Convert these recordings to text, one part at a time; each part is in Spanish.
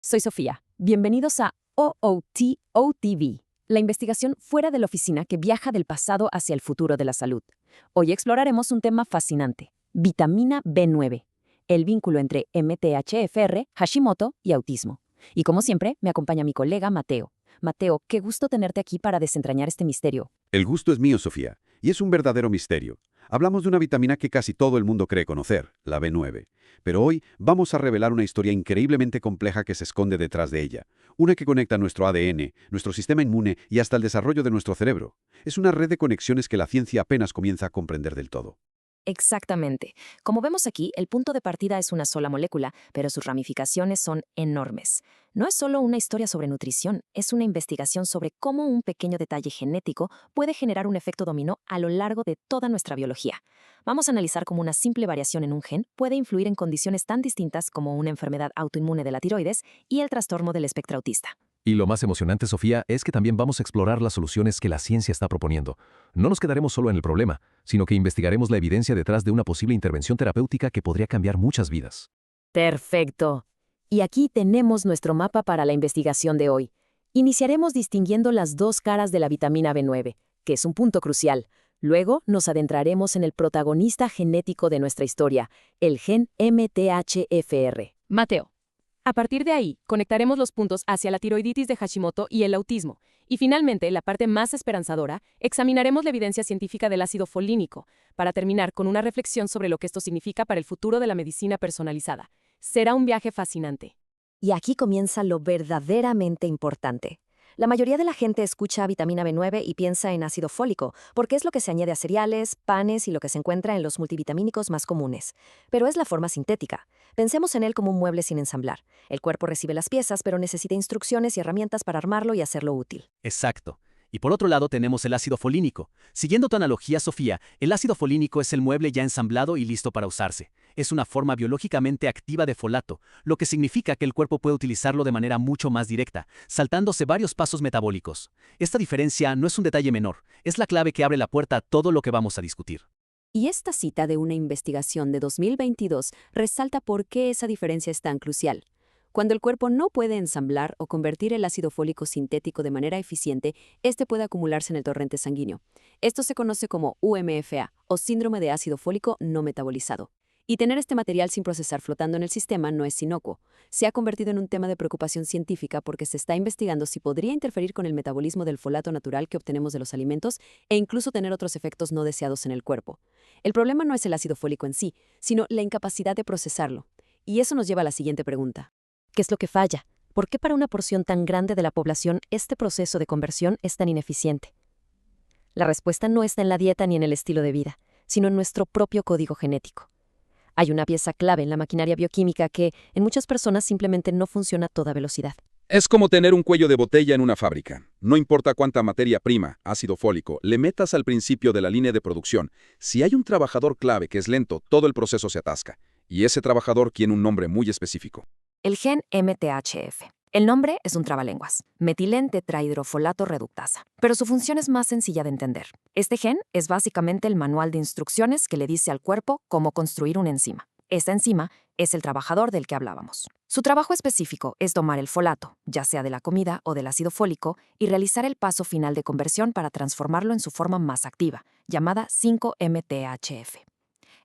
Soy Sofía. Bienvenidos a OOTOTV, la investigación fuera de la oficina que viaja del pasado hacia el futuro de la salud. Hoy exploraremos un tema fascinante, vitamina B9, el vínculo entre MTHFR, Hashimoto y autismo. Y como siempre, me acompaña mi colega Mateo. Mateo, qué gusto tenerte aquí para desentrañar este misterio. El gusto es mío, Sofía, y es un verdadero misterio. Hablamos de una vitamina que casi todo el mundo cree conocer, la B9. Pero hoy vamos a revelar una historia increíblemente compleja que se esconde detrás de ella. Una que conecta nuestro ADN, nuestro sistema inmune y hasta el desarrollo de nuestro cerebro. Es una red de conexiones que la ciencia apenas comienza a comprender del todo. Exactamente. Como vemos aquí, el punto de partida es una sola molécula, pero sus ramificaciones son enormes. No es solo una historia sobre nutrición, es una investigación sobre cómo un pequeño detalle genético puede generar un efecto dominó a lo largo de toda nuestra biología. Vamos a analizar cómo una simple variación en un gen puede influir en condiciones tan distintas como una enfermedad autoinmune de la tiroides y el trastorno del espectro autista. Y lo más emocionante, Sofía, es que también vamos a explorar las soluciones que la ciencia está proponiendo. No nos quedaremos solo en el problema, sino que investigaremos la evidencia detrás de una posible intervención terapéutica que podría cambiar muchas vidas. Perfecto. Y aquí tenemos nuestro mapa para la investigación de hoy. Iniciaremos distinguiendo las dos caras de la vitamina B9, que es un punto crucial. Luego nos adentraremos en el protagonista genético de nuestra historia, el gen MTHFR. Mateo. A partir de ahí, conectaremos los puntos hacia la tiroiditis de Hashimoto y el autismo. Y finalmente, la parte más esperanzadora, examinaremos la evidencia científica del ácido folínico, para terminar con una reflexión sobre lo que esto significa para el futuro de la medicina personalizada. Será un viaje fascinante. Y aquí comienza lo verdaderamente importante. La mayoría de la gente escucha vitamina B9 y piensa en ácido fólico, porque es lo que se añade a cereales, panes y lo que se encuentra en los multivitamínicos más comunes. Pero es la forma sintética. Pensemos en él como un mueble sin ensamblar. El cuerpo recibe las piezas, pero necesita instrucciones y herramientas para armarlo y hacerlo útil. Exacto. Y por otro lado tenemos el ácido folínico. Siguiendo tu analogía, Sofía, el ácido folínico es el mueble ya ensamblado y listo para usarse. Es una forma biológicamente activa de folato, lo que significa que el cuerpo puede utilizarlo de manera mucho más directa, saltándose varios pasos metabólicos. Esta diferencia no es un detalle menor, es la clave que abre la puerta a todo lo que vamos a discutir. Y esta cita de una investigación de 2022 resalta por qué esa diferencia es tan crucial. Cuando el cuerpo no puede ensamblar o convertir el ácido fólico sintético de manera eficiente, este puede acumularse en el torrente sanguíneo. Esto se conoce como UMFA, o síndrome de ácido fólico no metabolizado. Y tener este material sin procesar flotando en el sistema no es inocuo. Se ha convertido en un tema de preocupación científica porque se está investigando si podría interferir con el metabolismo del folato natural que obtenemos de los alimentos e incluso tener otros efectos no deseados en el cuerpo. El problema no es el ácido fólico en sí, sino la incapacidad de procesarlo. Y eso nos lleva a la siguiente pregunta. ¿Qué es lo que falla? ¿Por qué para una porción tan grande de la población este proceso de conversión es tan ineficiente? La respuesta no está en la dieta ni en el estilo de vida, sino en nuestro propio código genético. Hay una pieza clave en la maquinaria bioquímica que, en muchas personas, simplemente no funciona a toda velocidad. Es como tener un cuello de botella en una fábrica. No importa cuánta materia prima, ácido fólico, le metas al principio de la línea de producción. Si hay un trabajador clave que es lento, todo el proceso se atasca. Y ese trabajador tiene un nombre muy específico. El gen MTHF. El nombre es un trabalenguas, metilén-tetrahidrofolato reductasa, pero su función es más sencilla de entender. Este gen es básicamente el manual de instrucciones que le dice al cuerpo cómo construir una enzima. Esta enzima es el trabajador del que hablábamos. Su trabajo específico es tomar el folato, ya sea de la comida o del ácido fólico, y realizar el paso final de conversión para transformarlo en su forma más activa, llamada 5-MTHF.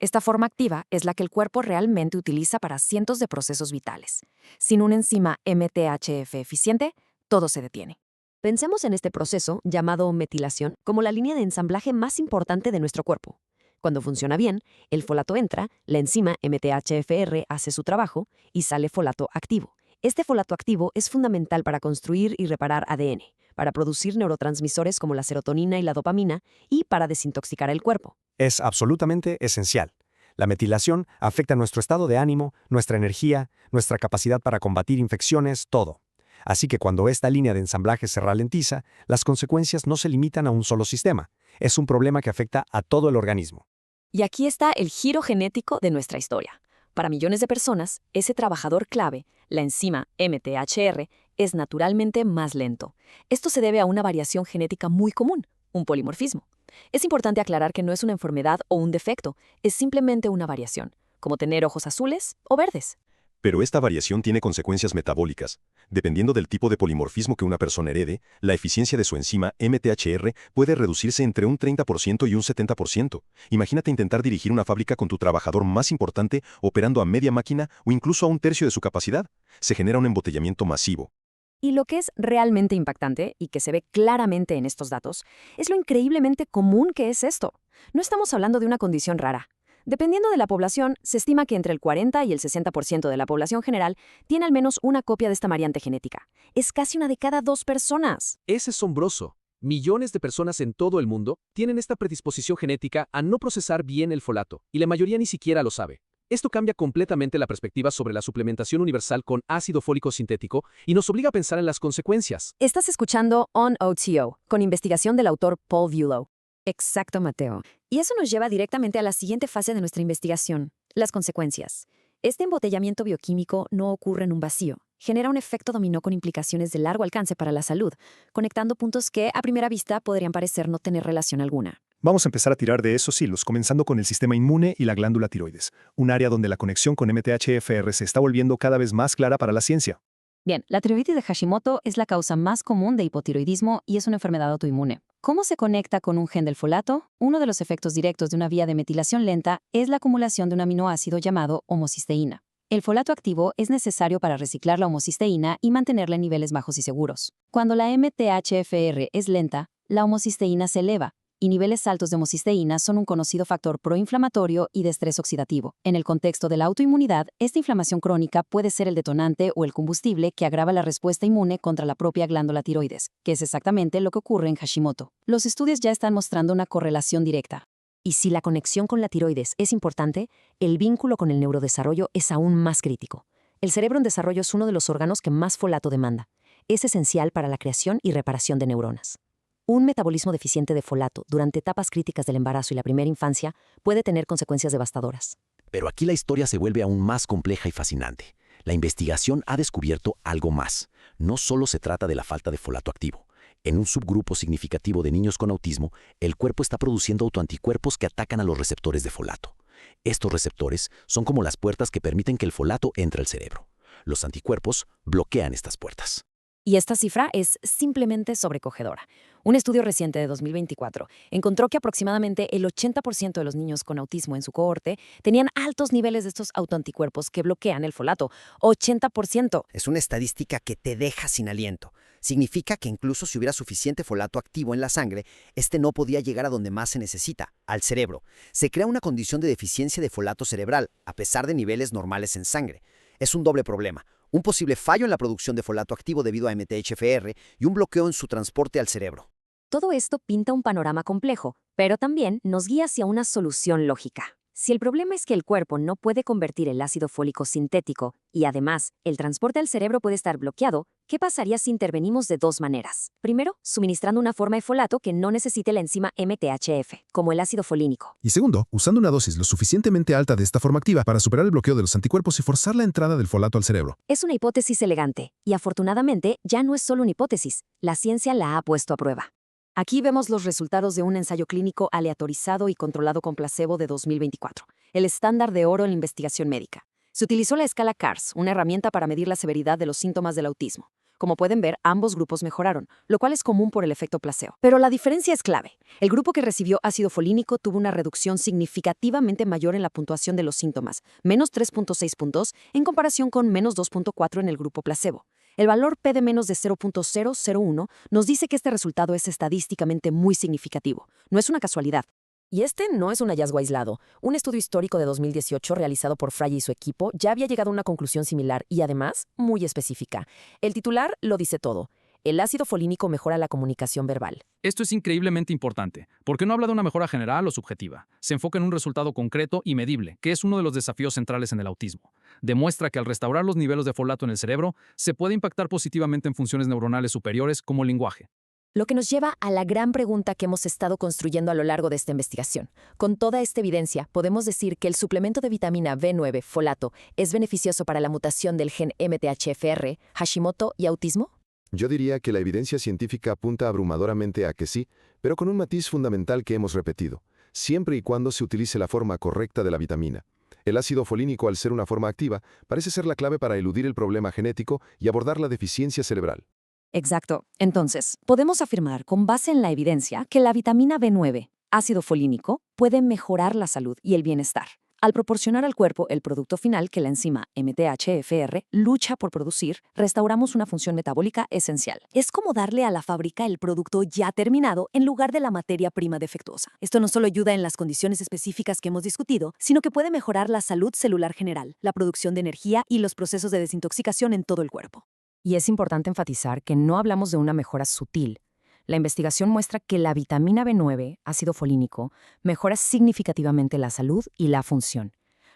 Esta forma activa es la que el cuerpo realmente utiliza para cientos de procesos vitales. Sin una enzima MTHF eficiente, todo se detiene. Pensemos en este proceso, llamado metilación, como la línea de ensamblaje más importante de nuestro cuerpo. Cuando funciona bien, el folato entra, la enzima MTHFR hace su trabajo y sale folato activo. Este folato activo es fundamental para construir y reparar ADN, para producir neurotransmisores como la serotonina y la dopamina y para desintoxicar el cuerpo. Es absolutamente esencial. La metilación afecta nuestro estado de ánimo, nuestra energía, nuestra capacidad para combatir infecciones, todo. Así que cuando esta línea de ensamblaje se ralentiza, las consecuencias no se limitan a un solo sistema. Es un problema que afecta a todo el organismo. Y aquí está el giro genético de nuestra historia. Para millones de personas, ese trabajador clave, la enzima MTHR, es naturalmente más lento. Esto se debe a una variación genética muy común, un polimorfismo. Es importante aclarar que no es una enfermedad o un defecto, es simplemente una variación, como tener ojos azules o verdes. Pero esta variación tiene consecuencias metabólicas. Dependiendo del tipo de polimorfismo que una persona herede, la eficiencia de su enzima MTHR puede reducirse entre un 30% y un 70%. Imagínate intentar dirigir una fábrica con tu trabajador más importante operando a media máquina o incluso a un tercio de su capacidad. Se genera un embotellamiento masivo. Y lo que es realmente impactante, y que se ve claramente en estos datos, es lo increíblemente común que es esto. No estamos hablando de una condición rara. Dependiendo de la población, se estima que entre el 40 y el 60% de la población general tiene al menos una copia de esta variante genética. Es casi una de cada 2 personas. Es asombroso. Millones de personas en todo el mundo tienen esta predisposición genética a no procesar bien el folato, y la mayoría ni siquiera lo sabe. Esto cambia completamente la perspectiva sobre la suplementación universal con ácido fólico sintético y nos obliga a pensar en las consecuencias. Estás escuchando On OTO, con investigación del autor Paul Bulow. Exacto, Mateo. Y eso nos lleva directamente a la siguiente fase de nuestra investigación, las consecuencias. Este embotellamiento bioquímico no ocurre en un vacío. Genera un efecto dominó con implicaciones de largo alcance para la salud, conectando puntos que, a primera vista, podrían parecer no tener relación alguna. Vamos a empezar a tirar de esos hilos, comenzando con el sistema inmune y la glándula tiroides, un área donde la conexión con MTHFR se está volviendo cada vez más clara para la ciencia. Bien, la tiroiditis de Hashimoto es la causa más común de hipotiroidismo y es una enfermedad autoinmune. ¿Cómo se conecta con un gen del folato? Uno de los efectos directos de una vía de metilación lenta es la acumulación de un aminoácido llamado homocisteína. El folato activo es necesario para reciclar la homocisteína y mantenerla en niveles bajos y seguros. Cuando la MTHFR es lenta, la homocisteína se eleva, y niveles altos de homocisteína son un conocido factor proinflamatorio y de estrés oxidativo. En el contexto de la autoinmunidad, esta inflamación crónica puede ser el detonante o el combustible que agrava la respuesta inmune contra la propia glándula tiroides, que es exactamente lo que ocurre en Hashimoto. Los estudios ya están mostrando una correlación directa. Y si la conexión con la tiroides es importante, el vínculo con el neurodesarrollo es aún más crítico. El cerebro en desarrollo es uno de los órganos que más folato demanda. Es esencial para la creación y reparación de neuronas. Un metabolismo deficiente de folato durante etapas críticas del embarazo y la primera infancia puede tener consecuencias devastadoras. Pero aquí la historia se vuelve aún más compleja y fascinante. La investigación ha descubierto algo más. No solo se trata de la falta de folato activo. En un subgrupo significativo de niños con autismo, el cuerpo está produciendo autoanticuerpos que atacan a los receptores de folato. Estos receptores son como las puertas que permiten que el folato entre al cerebro. Los anticuerpos bloquean estas puertas. Y esta cifra es simplemente sobrecogedora. Un estudio reciente de 2024 encontró que aproximadamente el 80% de los niños con autismo en su cohorte tenían altos niveles de estos autoanticuerpos que bloquean el folato. 80%. Es una estadística que te deja sin aliento. Significa que incluso si hubiera suficiente folato activo en la sangre, este no podía llegar a donde más se necesita, al cerebro. Se crea una condición de deficiencia de folato cerebral, a pesar de niveles normales en sangre. Es un doble problema. Un posible fallo en la producción de folato activo debido a MTHFR y un bloqueo en su transporte al cerebro. Todo esto pinta un panorama complejo, pero también nos guía hacia una solución lógica. Si el problema es que el cuerpo no puede convertir el ácido fólico sintético y además el transporte al cerebro puede estar bloqueado, ¿qué pasaría si intervenimos de 2 maneras? Primero, suministrando una forma de folato que no necesite la enzima MTHF, como el ácido folínico. Y segundo, usando una dosis lo suficientemente alta de esta forma activa para superar el bloqueo de los anticuerpos y forzar la entrada del folato al cerebro. Es una hipótesis elegante, y afortunadamente ya no es solo una hipótesis, la ciencia la ha puesto a prueba. Aquí vemos los resultados de un ensayo clínico aleatorizado y controlado con placebo de 2024, el estándar de oro en la investigación médica. Se utilizó la escala CARS, una herramienta para medir la severidad de los síntomas del autismo. Como pueden ver, ambos grupos mejoraron, lo cual es común por el efecto placebo. Pero la diferencia es clave. El grupo que recibió ácido folínico tuvo una reducción significativamente mayor en la puntuación de los síntomas, menos 3.6 puntos, en comparación con menos 2.4 en el grupo placebo. El valor P de menos de 0.001 nos dice que este resultado es estadísticamente muy significativo. No es una casualidad. Y este no es un hallazgo aislado. Un estudio histórico de 2018 realizado por Frye y su equipo ya había llegado a una conclusión similar y además muy específica. El titular lo dice todo. El ácido folínico mejora la comunicación verbal. Esto es increíblemente importante, porque no habla de una mejora general o subjetiva. Se enfoca en un resultado concreto y medible, que es uno de los desafíos centrales en el autismo. Demuestra que al restaurar los niveles de folato en el cerebro, se puede impactar positivamente en funciones neuronales superiores como el lenguaje. Lo que nos lleva a la gran pregunta que hemos estado construyendo a lo largo de esta investigación. Con toda esta evidencia, ¿podemos decir que el suplemento de vitamina B9, folato, es beneficioso para la mutación del gen MTHFR, Hashimoto y autismo? Yo diría que la evidencia científica apunta abrumadoramente a que sí, pero con un matiz fundamental que hemos repetido, siempre y cuando se utilice la forma correcta de la vitamina. El ácido folínico, al ser una forma activa, parece ser la clave para eludir el problema genético y abordar la deficiencia cerebral. Exacto. Entonces, podemos afirmar con base en la evidencia que la vitamina B9, ácido folínico, puede mejorar la salud y el bienestar, al proporcionar al cuerpo el producto final que la enzima MTHFR lucha por producir. Restauramos una función metabólica esencial. Es como darle a la fábrica el producto ya terminado en lugar de la materia prima defectuosa. Esto no solo ayuda en las condiciones específicas que hemos discutido, sino que puede mejorar la salud celular general, la producción de energía y los procesos de desintoxicación en todo el cuerpo. Y es importante enfatizar que no hablamos de una mejora sutil. La investigación muestra que la vitamina B9, ácido folínico, mejora significativamente la salud y la función.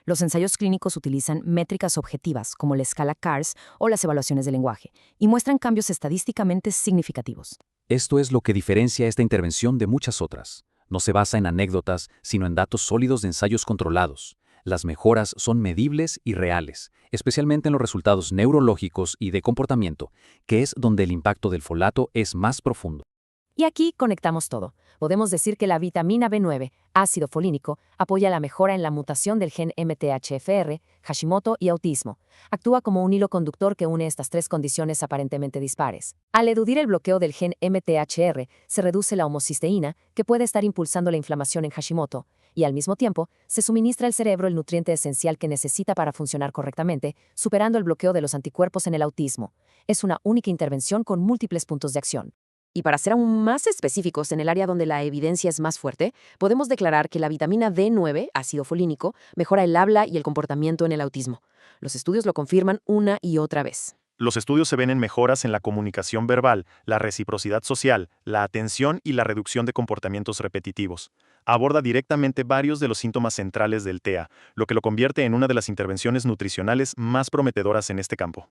Los ensayos clínicos utilizan métricas objetivas como la escala CARS o las evaluaciones de lenguaje y muestran cambios estadísticamente significativos. Esto es lo que diferencia esta intervención de muchas otras. No se basa en anécdotas, sino en datos sólidos de ensayos controlados. Las mejoras son medibles y reales, especialmente en los resultados neurológicos y de comportamiento, que es donde el impacto del folato es más profundo. Y aquí conectamos todo. Podemos decir que la vitamina B9, ácido folínico, apoya la mejora en la mutación del gen MTHFR, Hashimoto y autismo. Actúa como un hilo conductor que une estas tres condiciones aparentemente dispares. Al eludir el bloqueo del gen MTHR, se reduce la homocisteína, que puede estar impulsando la inflamación en Hashimoto, y al mismo tiempo, se suministra al cerebro el nutriente esencial que necesita para funcionar correctamente, superando el bloqueo de los anticuerpos en el autismo. Es una única intervención con múltiples puntos de acción. Y para ser aún más específicos en el área donde la evidencia es más fuerte, podemos declarar que la vitamina B9, ácido folínico, mejora el habla y el comportamiento en el autismo. Los estudios lo confirman una y otra vez. Los estudios se ven en mejoras en la comunicación verbal, la reciprocidad social, la atención y la reducción de comportamientos repetitivos. Aborda directamente varios de los síntomas centrales del TEA, lo que lo convierte en una de las intervenciones nutricionales más prometedoras en este campo.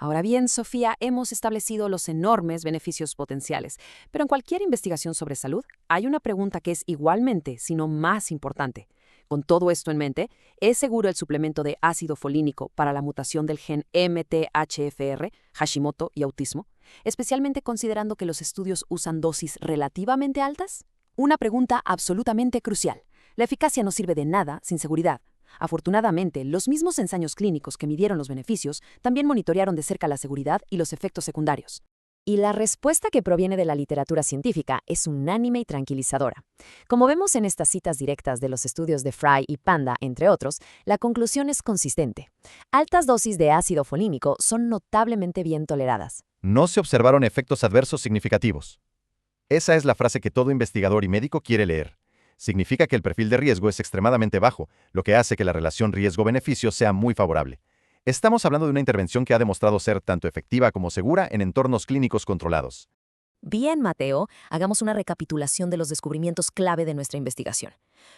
Ahora bien, Sofía, hemos establecido los enormes beneficios potenciales, pero en cualquier investigación sobre salud hay una pregunta que es igualmente, si no más importante. Con todo esto en mente, ¿es seguro el suplemento de ácido folínico para la mutación del gen MTHFR, Hashimoto y autismo? Especialmente considerando que los estudios usan dosis relativamente altas. Una pregunta absolutamente crucial. La eficacia no sirve de nada sin seguridad. Afortunadamente, los mismos ensayos clínicos que midieron los beneficios también monitorearon de cerca la seguridad y los efectos secundarios. Y la respuesta que proviene de la literatura científica es unánime y tranquilizadora. Como vemos en estas citas directas de los estudios de Fry y Panda, entre otros, la conclusión es consistente. Altas dosis de ácido folínico son notablemente bien toleradas. No se observaron efectos adversos significativos. Esa es la frase que todo investigador y médico quiere leer. Significa que el perfil de riesgo es extremadamente bajo, lo que hace que la relación riesgo-beneficio sea muy favorable. Estamos hablando de una intervención que ha demostrado ser tanto efectiva como segura en entornos clínicos controlados. Bien, Mateo, hagamos una recapitulación de los descubrimientos clave de nuestra investigación.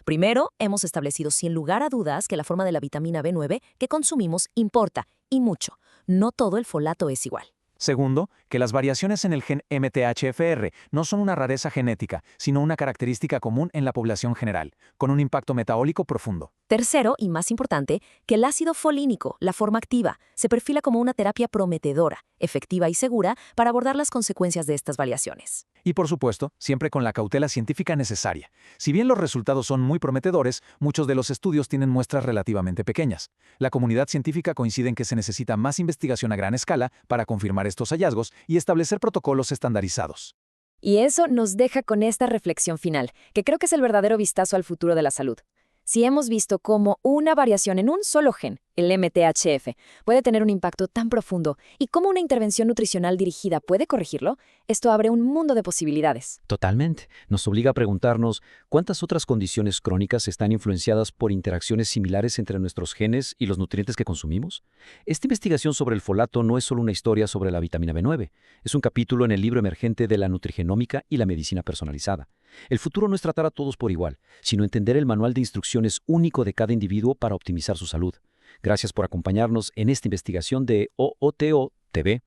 Primero, hemos establecido sin lugar a dudas que la forma de la vitamina B9 que consumimos importa, y mucho. No todo el folato es igual. Segundo, que las variaciones en el gen MTHFR no son una rareza genética, sino una característica común en la población general, con un impacto metabólico profundo. Tercero, y más importante, que el ácido folínico, la forma activa, se perfila como una terapia prometedora, efectiva y segura para abordar las consecuencias de estas variaciones. Y por supuesto, siempre con la cautela científica necesaria. Si bien los resultados son muy prometedores, muchos de los estudios tienen muestras relativamente pequeñas. La comunidad científica coincide en que se necesita más investigación a gran escala para confirmar estos hallazgos y establecer protocolos estandarizados. Y eso nos deja con esta reflexión final, que creo que es el verdadero vistazo al futuro de la salud. Si hemos visto cómo una variación en un solo gen, el MTHF, puede tener un impacto tan profundo y cómo una intervención nutricional dirigida puede corregirlo, esto abre un mundo de posibilidades. Totalmente. Nos obliga a preguntarnos cuántas otras condiciones crónicas están influenciadas por interacciones similares entre nuestros genes y los nutrientes que consumimos. Esta investigación sobre el folato no es solo una historia sobre la vitamina B9, es un capítulo en el libro emergente de la nutrigenómica y la medicina personalizada. El futuro no es tratar a todos por igual, sino entender el manual de instrucciones único de cada individuo para optimizar su salud. Gracias por acompañarnos en esta investigación de OOTO TV.